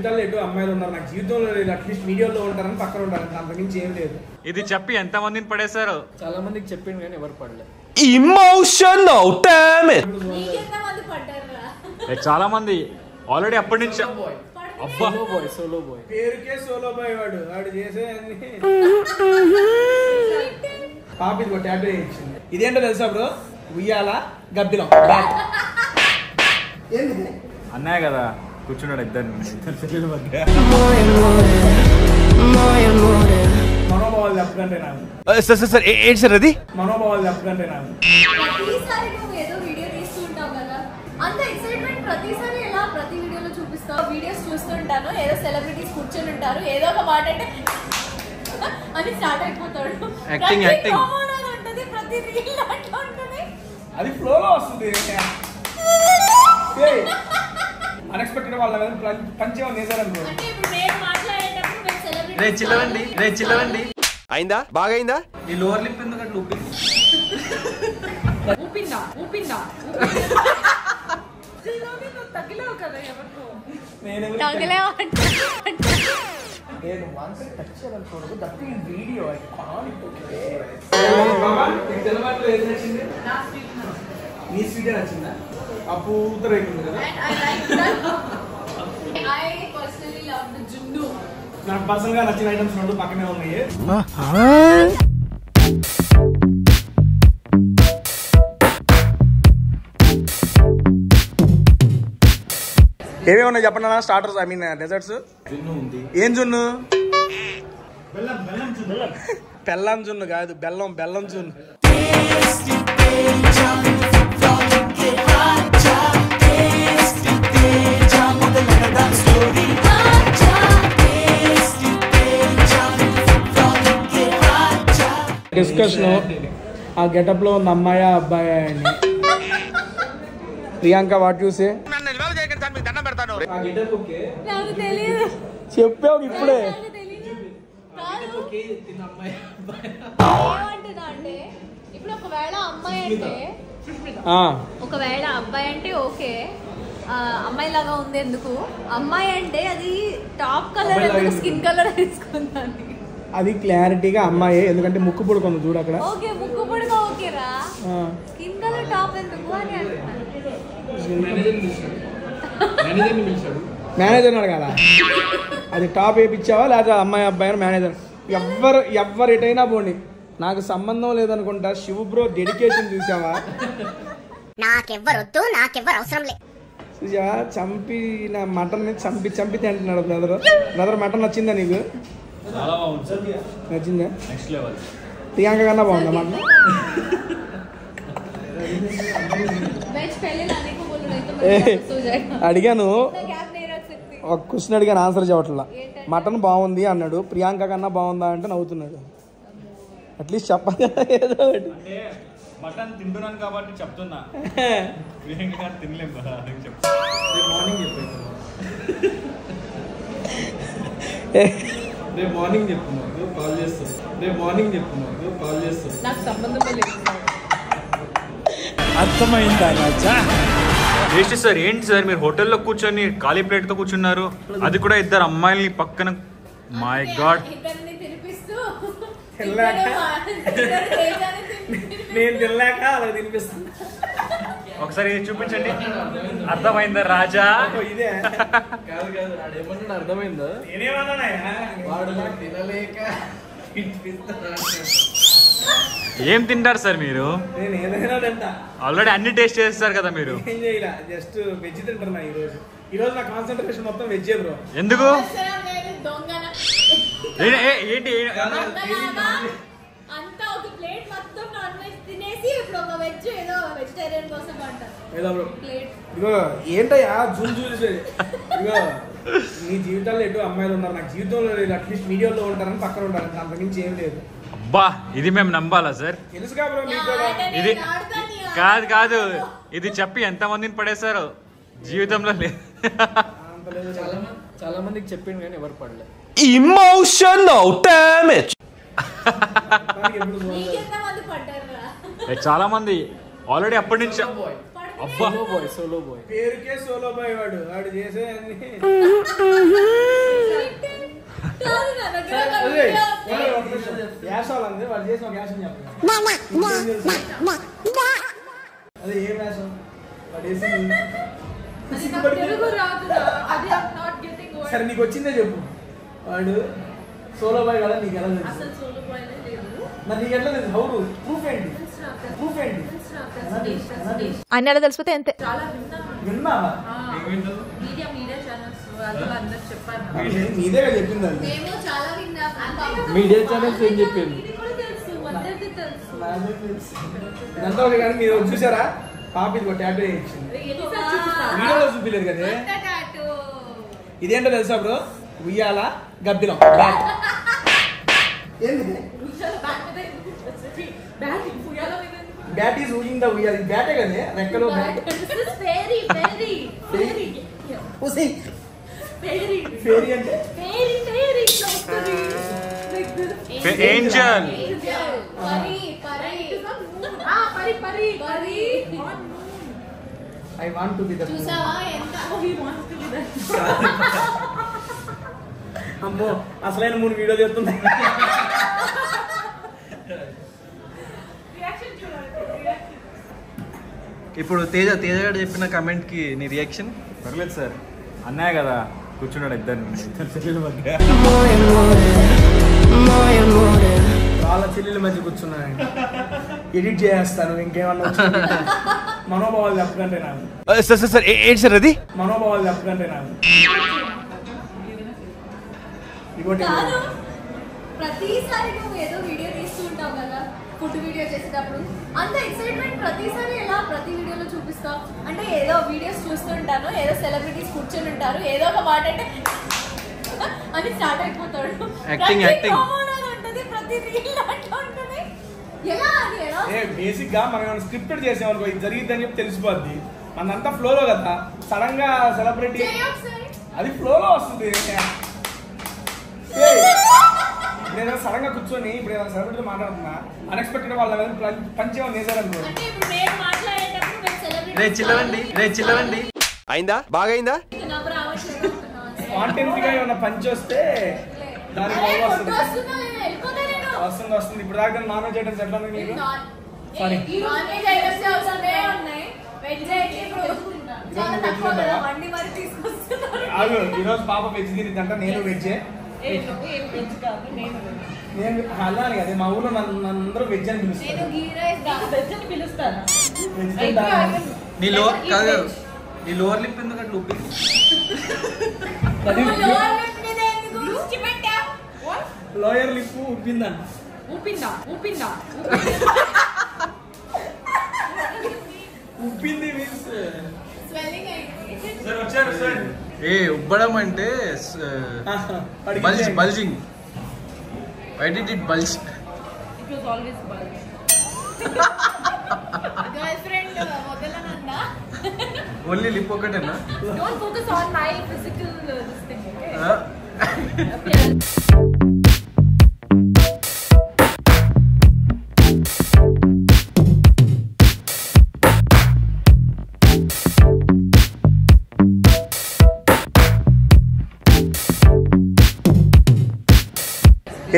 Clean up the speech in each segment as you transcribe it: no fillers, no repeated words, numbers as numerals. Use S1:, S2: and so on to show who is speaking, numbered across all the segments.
S1: జీవితాల్లో ఎటు అమ్మాయిలు ఉన్నారు, నాకు జీవితంలో లేదు, అట్లీస్ట్ వీడియోలో ఉంటారని పక్కన ఉంటారు, అంతకుమించి ఏం లేదు.
S2: ఇది చెప్పి ఎంత మందిని పడేశారు?
S3: చాలా మందికి చెప్పిండు కానీ ఎవరు పడలేదు.
S4: Emotional damage.
S2: చాలా మంది ఆల్రెడీ అప్పటి నుంచి.
S3: సోలో బాయ్
S1: పేరుకే సోలో బాయ్ వాడు చేసే పాప ఇది టాటూ చేయించింది. ఇదేంటో తెలుసా బ్రో? ఉయ్యాల గబ్బిలం.
S2: అన్నయ్య కదా కూర్చున్నాడు ఇద్దరిని.
S1: మనోభావాలు చెప్పకంటే నాకు
S4: సార్ ఏంటి సార్ అది?
S1: మనోభావాలు చెప్పకంటే నాకు
S5: వీడియోస్ చూస్తుంటాను, ఏదో సెలబ్రిటీస్ కూర్చొని ఉంటారు, ఏదో ఒక మాట అంటే అని స్టార్ట్ అయిపోతాడు.
S2: యాక్టింగ్
S5: ఉంటుంది, ప్రతి రీల్ అట్లా ఉంటుంది.
S1: అది ఫ్లోలో వస్తుంది. అన్ఎక్స్పెక్టెడ్ వాళ్ళ పంచేమని చేశారనుకో.
S5: అంటే ఇప్పుడు నేను మాట్లాడేటప్పుడు మేము సెలబ్రిటీ
S2: రే చిల్లవండి
S4: అయిందా? బాగా అయిందా?
S3: ఈ లోవర్ లిప్ ఎందుకు అట్లా
S5: ఊపిందా తగిలేవు కదా ఎవరికో
S1: నేను వన్స్ టచ్ చేయాలనుకోవడం that in video I can't. నీ స్వీట్ నచ్చిందా? అప్పు ఉత్తర అయిపోయింది కదా. నాకు పర్సనల్ గా నచ్చిన ఐటమ్స్ రెండు పక్కనే ఉన్నాయి. ఏమేమి ఉన్నాయి చెప్పండి అన్న. Starters I mean desserts. ఏం జున్ను? బెల్లం జున్ను కాదు, బెల్లం జున్ను. డిస్కషన్ ఆ గెటప్ లో ఉంది అమ్మాయి అబ్బాయి అని. ప్రియాంక వాట్ చూసే చెప్పావు ఇప్పుడే.
S5: ఇప్పుడు ఒకవేళ అబ్బాయి అంటే ఓకే, అమ్మాయి లాగా ఉంది ఎందుకు, అమ్మాయి అంటే అది టాప్ కలర్ ఎందుకు, స్కిన్ కలర్ తీసుకుందాం.
S1: అది క్లారిటీగా అమ్మాయి, ఎందుకంటే ముక్కు పొడుకుంది చూడు అక్కడ.
S5: ఓకే ముక్కు పొడుగా ఓకేరా, స్కిన్ కలర్ టాప్ ఎందుకు అని
S1: మేనేజర్ అడగాల. అది టాప్ వేయించావా లేదా అమ్మాయి అబ్బాయి మేనేజర్? ఎవ్వరు ఎటైనా పోండి, నాకు సంబంధం లేదనుకుంటా. శివ బ్రో డెడికేషన్ చూసావా?
S6: నాకెవ్వరొద్దు, నాకెవ్వరు అవసరం లేదు.
S1: చూసావా? చంపిన మటన్ చంపి తింటున్నాడు బ్రదర్. మటన్ నచ్చిందా నీకు? నచ్చిందా? ప్రియాంక కన్నా బాగుందా మటన్? అడిగాను, ఒక క్వశ్చన్ అడిగాను, ఆన్సర్ చెప్పట్లా. మటన్ బాగుంది అన్నాడు, ప్రియాంక కన్నా బాగుందా అంటే నవ్వుతున్నాడు. అట్లీస్ట్ చెప్పాలి ఏదో ఒకటి.
S2: మటన్ తింటున్నాను కాబట్టి చెప్తున్నా. తినలేము కదా.
S3: మార్నింగ్ చెప్తున్నాను కాల్ చేస్తాను.
S5: నాకు సంబంధం లేదు.
S1: అర్థమైందా రాజా?
S2: సార్ ఏంటి సార్ మీరు హోటల్లో కూర్చొని ఖాళీ ప్లేట్ తో కూర్చున్నారు, అది కూడా ఇద్దరు అమ్మాయిల్ని పక్కన. My God.
S1: నేను తినలేక అలా తినిపిస్తాను.
S2: ఒకసారి చూపించండి. అర్థమైందా రాజా?
S1: ఇదే
S3: కాదు ఆడేమన్నా అర్థమైందా? వాడు తినలేక
S2: ఏం తింటారు సార్ మీరు?
S1: నేను ఏదైనా తింటా.
S2: ఆల్రెడీ అన్ని టేస్ట్ చేస్తారు కదా మీరు.
S1: ఏం చేయలే, జస్ట్ వెజ్ తింటున్నా ఈరోజు నా కాన్సన్ట్రేషన్ మొత్తం వెజ్జే బ్రో.
S2: ఎందుకు? ఏంటి
S5: అంతా ఒక ప్లేట్ మొత్తం నాన్ వెజ్ తినేసి ఇప్పుడు ఒక వెజ్ ఏదో వెజిటేరియన్ కోసం అంటారు.
S1: ఇగో ఏంటయ్యా జూన్ చూసేది. ఇగో నీ జీవితాల్లో ఎటు అమ్మాయిలు ఉన్నారు, నాకు జీవితంలో లేదు, అట్లీస్ట్ వీడియోలో ఉంటారని పక్కన ఉంటారు, అంతకుమించి ఏం లేదు.
S2: అబ్బా ఇది మేము నమ్మాలా సార్?
S1: తెలుసుగా బ్రో మీకు కూడా.
S2: ఇది కాదు ఇది చెప్పి ఎంత మందిని పడేశారు జీవితంలో లేదు.
S3: చాలా మందికి చెప్పిండు కానీ ఎవరు పడలేదు.
S4: Emotional damage.
S2: చాలా మంది ఆల్రెడీ అప్పటి నుంచి.
S3: సోలో బాయ్
S1: పేరుకే సోలో బాయ్ వాడు చేసే చేసిన ఒక వేషం చెప్పండి. అదే ఏ వేషం వాడు వేసింది? సరే నీకు వచ్చిందే చెప్పు. వాడు సోలో బాయ్ కదా, నీకు ఎలా తెలుసు? మరి నీకు ఎట్లా తెలుసు? హౌ ప్రూఫ్ ఏంటి? ప్రూఫ్ ఏంటి?
S5: అన్ని ఎలా తెలిసిపోతే అంతే.
S1: విన్నావా? నీదే చెప్పింది అది.
S3: మీడియా ఛానల్స్ ఏం చెప్పింది?
S1: ఇదంతా ఒకటి కానీ మీరు చూసారా? పాప ఇది ట్యాటూ వేయించింది. వీడియోలో చూపించలేదు కదా. ఇదేంటో తెలుసా బ్రో? ఉయ్యాల గబ్బిలం. ఏంది బ్యాట్ ఈజ్ ఊగింగ్ ద ఉయ్యాల. బ్యాటే కదా, రెక్కలో బ్యాట్. ఫేరీ అంటే
S2: Angel.
S1: I want to be the. అమ్మో అసలైన 3 వీడియో చేస్తున్నాయి.
S3: ఇప్పుడు తేజ గారు చెప్పిన కమెంట్ కి నీ రియాక్షన్?
S2: పర్లేదు సార్, అన్నయ్య కదా కూర్చున్నాడు ఇద్దరు మధ్య.
S1: వాళ్ళ చెల్లెల మధ్య కూర్చున్నాను, ఎడిట్ చేస్తాను. ఇంకేమన్నా మనోభావాలు చెప్పకంటే నాకు
S4: సార్ ఏంటి సార్ అది?
S1: మనోభావాలు చెప్పకంటే నాకు ఇంకోటి
S5: ప్రతిసారి నువ్వు ఏదో వీడియో తీస్తూ ఉంటావు కదా, ఫుడ్ వీడియో చేసేటప్పుడు అంత ఎక్సైట్మెంట్ ప్రతిసారి ఎలా ప్రతి వీడియోలో చూపిస్తావు? అంటే ఏదో వీడియోస్ చూస్తుంటాను, ఏదో సెలబ్రిటీస్ కూర్చొని ఉంటారు, ఏదో ఒక మాట అంటే అని స్టార్ట్ అయిపోతాడు.
S3: యాక్టింగ్
S5: ఉంటుంది, ప్రతి రీల్ అట్లా ఉంటుంది. ఎలా అది ఎలా?
S1: బేసిక్ గా మనం స్క్రిప్టెడ్ చేసేవాళ్ళకి ఇది జరిగిద్దని చెప్పి తెలిసిపోద్ది. మనంతా ఫ్లోలో కదా, సడన్ గా సెలబ్రిటీ అది ఫ్లోలో వస్తుంది. నేను సడన్ గా కూర్చొని ఇప్పుడు సెలబ్రిటీ మాట్లాడుతున్నా, అన్ఎక్స్పెక్టెడ్ వాళ్ళ పంచేమని చేశారనుకో.
S3: చిల్లవండి
S4: అయిందా? బాగా అయిందా?
S1: కాంటెంట్ గా ఏమన్నా పంచి వస్తే దానికి వస్తుంది. ఇప్పుడు దాకా నాన్ వెజ్ ఐటమ్స్ ఎట్లా ఉంది మీకు? సారీ ఈరోజు పాప వెజ్ తిరిద్దంట, నేను వెజ్జే. నేను అలానే కదా, మా ఊళ్ళో నన్ను అందరూ వెజ్ అని పిలుస్తారు.
S3: నీ లోవర్ లిప్ ఎందుకు అట్లా ఉప్పి?
S1: లోయర్ లిప్ ఉప్పిందంట. ఉప్పింది మీన్స్
S2: సార్ వచ్చారు సార్.
S3: ఉబ్బడం అంటే bulging. Why did it bulge?
S5: It was always bulge. Girlfriend, వదలనందా?
S3: Only lip ఒకటేనా?
S5: Don't focus on my physical this thing, okay?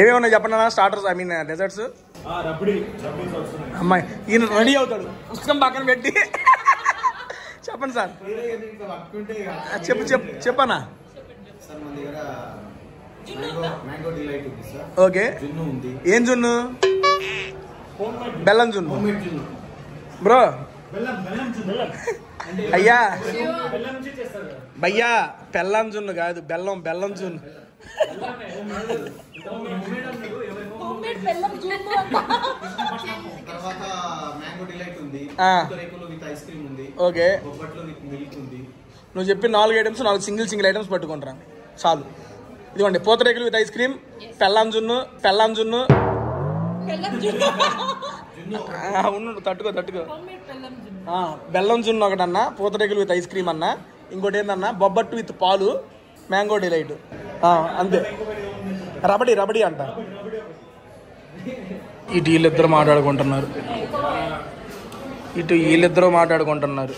S1: ఏమేమి ఉన్నాయి చెప్పండి అన్న. Starters, I mean desserts. అమ్మాయి ఈయన రెడీ అవుతాడు, పుస్తకం పక్కన పెట్టి. చెప్పండి సార్. చెప్పన్నా. ఓకే, ఏం జున్ను? బెల్లం జున్ను బ్రో. అయ్యా భయ్యా, బెల్లం జున్ను కాదు, బెల్లం జున్ను.
S6: తర్వాత మ్యాంగో డిలైట్ ఉంది, పూతరేకులు విత్ ఐస్ క్రీమ్ ఉంది,
S1: ఓకే,
S6: బొబ్బట్లు విత్ మిల్క్ ఉంది.
S1: నువ్వు చెప్పి 4 ఐటమ్స్, 4 సింగిల్ ఐటమ్స్ పట్టుకుంటారా చాలు. ఇదిగోండి పూతరేకులు విత్ ఐస్ క్రీమ్, బెల్లం జున్ను. ఉండు, తట్టుకో. బెల్లం జున్ను ఒకటన్నా, పూతరేకులు విత్ ఐస్ క్రీమ్ అన్నా, ఇంకోటి ఏంటన్నా బొబ్బట్టు విత్ పాలు, మ్యాంగో డిలైట్. అంతే. రబడి అంట. ఇటు వీళ్ళిద్దరు మాట్లాడుకుంటున్నారు,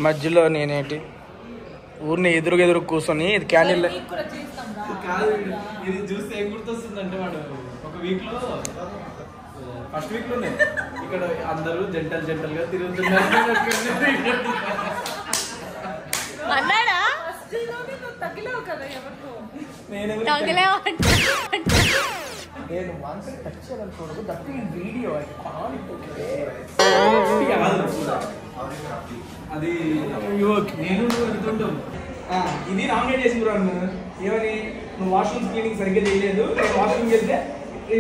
S1: మధ్యలో నేనేటి ఊరిని ఎదురు కూర్చొని ఇది క్యాండిల్.
S3: ఇది చూస్తే ఏం గుర్తొస్తుందంటే వాడు ఒక వీక్ లో
S1: ఫస్ట్ వీక్ లోనే ఇక్కడ అందరూ జంటల్ గా తిరుగుతున్నారు.
S5: అన్నాడా
S1: నేను వన్స్ టచ్ చేయాలనుకోవడం దట్ వీడియో అది నేను ఇది నామినేట్ చేసింది ఏమని నువ్వు వాష్రూమ్ క్లీనింగ్ సరిగ్గా చేయలేదు, నేను వాష్రూమ్ చేస్తే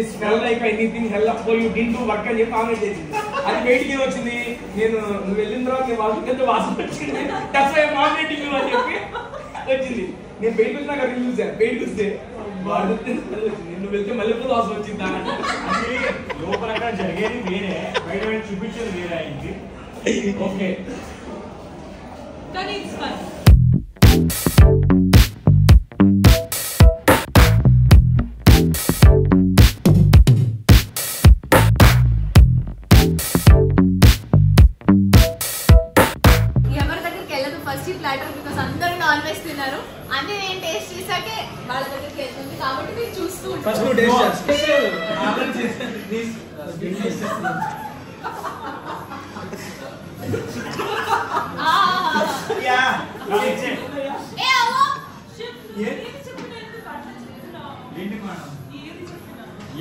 S1: smell like anything hell up you did to work అని చెప్పి నామినేట్ చేసింది. అది బయటికి వచ్చింది, నేను నువ్వు వెళ్ళిన తర్వాత నేను వాష్రూమ్ చేస్తే వాసన వచ్చింది, దట్స్ వై నామినేటింగ్ యూ అని చెప్పి వచ్చింది. నేను బయటకు వచ్చినాక రివ్యూ చూసాను, బయటకు వస్తే నువ్వు వెళ్తే మళ్ళీ ఎప్పుడు వాసన వచ్చింది.
S7: లోపల జరిగేది వేరే, బయట చూపించేది వేరే అయింది. ఓకే
S5: కానీ ఇట్స్ ఫన్. ఎవరి దగ్గరికి వెళ్ళదు ఫస్ట్ ఈ ప్లాటర్, బికాస్ అందరూ నాన్ వెజ్ తిన్నారు. అన్ని నేను టేస్ట్ చేశాకే వాళ్ళ దగ్గరికి వెళ్తుంది, కాబట్టి మీరు చూస్తూ
S1: ఫస్ట్ నువ్వు టేస్ట్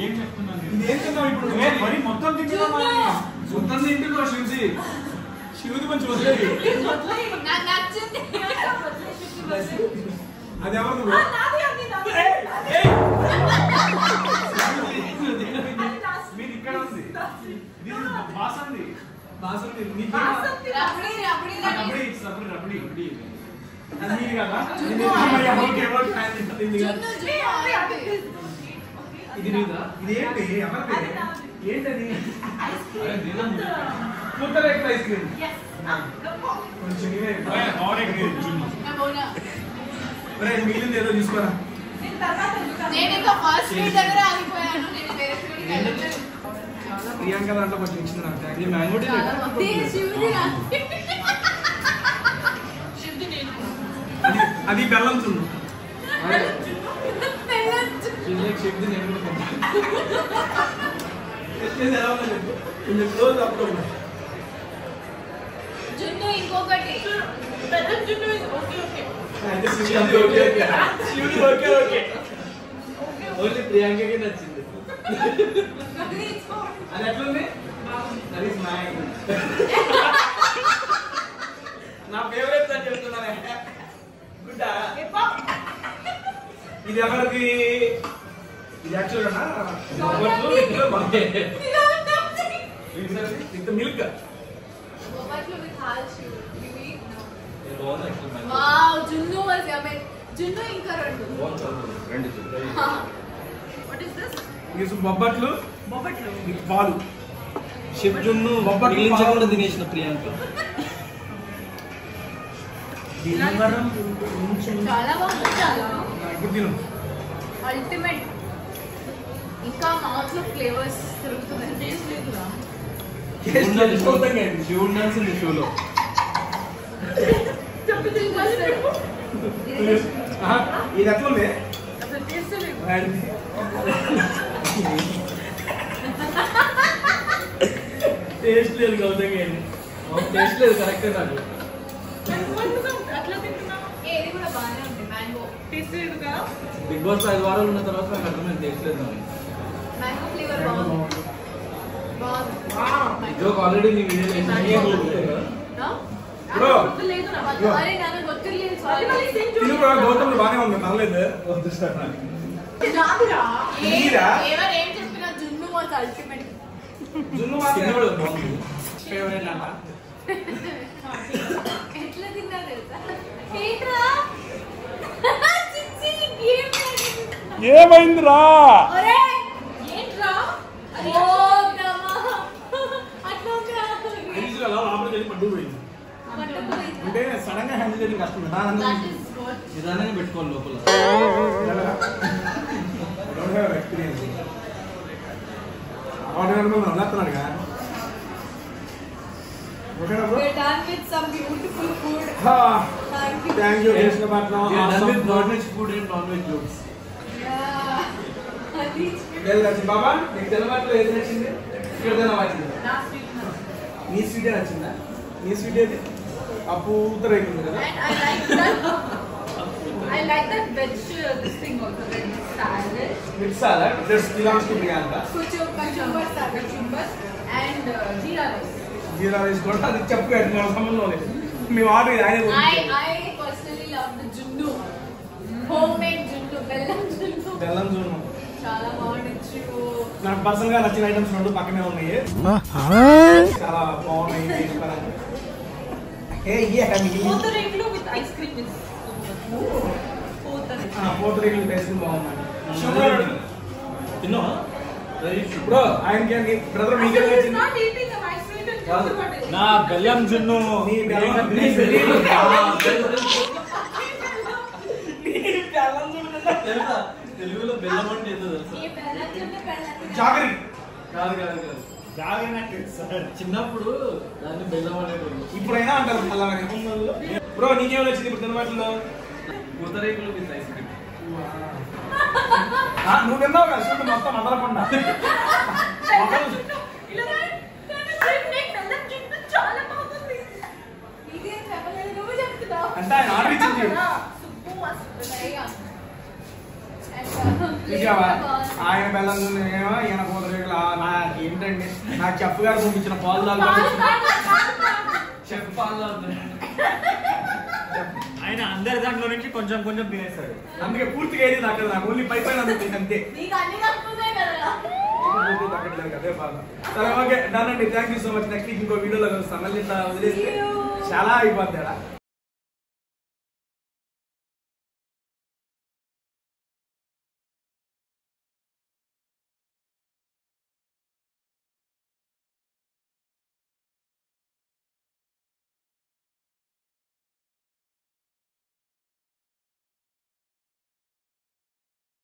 S7: ఏం చెప్తున్నాను
S1: ఏం తిన్నావు ఇప్పుడు?
S7: మరి మొత్తం
S1: మొత్తం తింటున్నావు శివుది. శివుది కొంచెం వదిలేదు.
S5: నాకు నచ్చింది.
S1: అది ఎవరు నువ్వు?
S7: మీరు ఇక్కడ ఉంది, బాసంది
S1: బాసుంది
S5: రబడీ రబడీ
S7: రబడి రబడి
S1: అది నీది కదా? ఇది నీదా? ఇది ఏంటి? ఎవరిది? ఏంటది? ముద్దలు ఎక్కువ ఐస్ క్రీమ్ కొంచెం నీవే మిగిలింది ఏదో తీసుకోరా.
S5: నేను ఇంకా ఫస్ట్ స్వీట్ దగ్గర ఆగిపోయాను. నేను వేరే స్వీట్ వెళ్ళలేదు.
S1: ప్రియాంక దాంట్లో కొంచెం ఇచ్చింది నాకు. ఇది మ్యాంగో అది బెల్లం చున్ను. చెప్తే నేను కూడా కొంచెం ఎలా ఉన్నా చెప్పు. కొంచెం క్లోజ్ అప్పుడు
S5: జున్ను ఇంకొకటి
S1: అయితే శివుడు ఓకే ఓకే ఓన్లీ ప్రియాంకకి నచ్చింది. అది ఎట్లుంది? అది స్మైల్ నా ఫేవరెట్ అని చెప్తున్నానే. గుడ్డా ఇది ఎవరికి? ఇది యాక్చువల్గా విత్ మిల్క్.
S5: వావ్, జున్ను వాజ్ అమేజింగ్. జున్ను ఇంకా రెండు. What is this?
S1: ఇది బొబ్బట్లు విత్ పాలు.
S3: షెఫ్ జున్ను
S1: బొబ్బట్లు
S3: తినేసిన ప్రియాంక.
S5: చాలా బాగుంది. చాలా
S1: ఇప్పుడు తిను.
S5: అల్టిమేట్. ఇంకా మౌత్ లో ఫ్లేవర్స్ తిరుగుతున్నాయి. టేస్ట్ లేదురా.
S3: షూ ఉండాల్సింది షూలో.
S1: ఇది ఎట్లుంది?
S5: అసలు టేస్ట్ లేదు.
S1: టేస్ట్ లేదు గౌతమ్ గారి. టేస్ట్ లేదు కరెక్టే నాకు.
S5: అట్లా తింటున్నావు. ఏది కూడా బాగానే ఉంది. మ్యాంగో టేస్ట్ లేదు కదా.
S3: బిగ్ బాస్ 5 వారాలు ఉన్న తర్వాత నాకు అర్థమైంది టేస్ట్ లేదు.
S5: మ్యాంగో ఫ్లేవర్ బాగుంది. బాగుంది.
S3: జోక్ ఆల్రెడీ నీ వీడియో
S1: బ్రో
S5: లేదు నా అరే నాకు గొత్తులేదు.
S1: తిను బ్రో. గౌతమ్ బాగానే ఉంది, పర్లేదు. నీరా?
S5: ఎవరు ఏం చెప్పినా జున్ను వాజ్ అల్టిమేట్.
S1: జున్ను ఫేవరెట్ అంట.
S5: ఎట్లా తిన్నా తెలుసా? ఏంట్రా? చిచ్చి గేమ్
S1: ఏమైందిరా?
S5: ఒరే ఏంట్రా? ఓ బ్రహ్మ అట్లా
S1: పట్టుకుపోయింది అంటే సడన్ గా హ్యాండిల్ చేయడం కష్టం కదా.
S3: నిదానంగా పెట్టుకోవాలి లోపల.
S1: ఎక్స్పీరియన్స్ నడుస్తున్నాడుగా. ఓకేనా bro?
S5: We're done with some beautiful food. Thank you.
S1: Thank you. Krishnapatnam
S3: non-veg food and non-veg jokes.
S5: Yeah.
S1: బాబా నీకు తెలవాట్లో ఏది నచ్చింది? ఇక్కడ నీ స్వీటే నచ్చిందా? నీ స్వీట్ ఏది? ఆ పూత రేకు ఉంది కదా.
S5: I like that veg this thing also, veg salad.
S1: Veg salad, this belongs to Priyanka.
S5: Cucumber salad and jeera rice.
S1: Jeera rice కూడా అది చెప్పు మన సంబంధం లేదు. మేము ఆర్డర్ ఆయన
S5: I personally love the junnu. Homemade junnu, bellam junnu.
S1: బెల్లం జున్ను
S5: చాలా బాగుంది.
S1: నాకు పర్సనల్ గా నచ్చిన ఐటమ్స్ రెండు పక్కనే ఉన్నాయి. చాలా బాగున్నాయి.
S5: పూతరేకులు with ice cream is
S1: pootharekulu taste బాగున్నాయి. తిన్నా బ్రో ఆయనకి బ్రదర్ మీకు నచ్చింది?
S5: not eating the ice cream and chocolate.
S7: నా బెల్లం జున్ను
S1: నీ బెల్లం
S3: తెలుగులో బెల్లం అంటే ఏదో తెలుసా?
S5: ఈ బెల్లం junnu బెల్లం.
S1: జాగరి
S3: కాదు చిన్నప్పుడు దాన్ని బెల్లం అనేవాళ్ళు.
S1: ఇప్పుడైనా అంటారు బ్రో. నీకేం నచ్చింది ఇప్పుడు తినవాటిలో?
S3: పూతరేకులు విత్ ఐస్ క్రీమ్.
S1: నువ్వు తిన్నావు కదా చూడు మొత్తం అదలకుండా.
S5: చాలా బాగుంది. ఇదే చెప్పలేదు, నువ్వు చెప్తున్నావు.
S1: అంటే ఆయన ఆర్డర్ ఇచ్చింది. చూసావా ఆయన బెల్లం ఏమో ఈయన పూతరేకులు. నాకు ఏంటండి నాకు చెప్పు గారు పంపించిన పాలు
S3: చెఫ్ పాలు
S2: ఆయన అందరి దాంట్లో నుంచి కొంచెం కొంచెం తినేస్తాడు.
S1: అందుకే పూర్తిగా ఏది నాకు నాకు ఓన్లీ పై పైన అందుతుంది అంతే.
S5: నీకు అన్ని తక్కువే కదా.
S1: తగ్గట్లేదు అదే బాధ. సరే ఓకే డన్ అండి. Thank you so much. Next week ఇంకో వీడియోలో కలుస్తాం. మళ్ళీ ఇట్లా వదిలేస్తే చాలా అయిపోద్ది.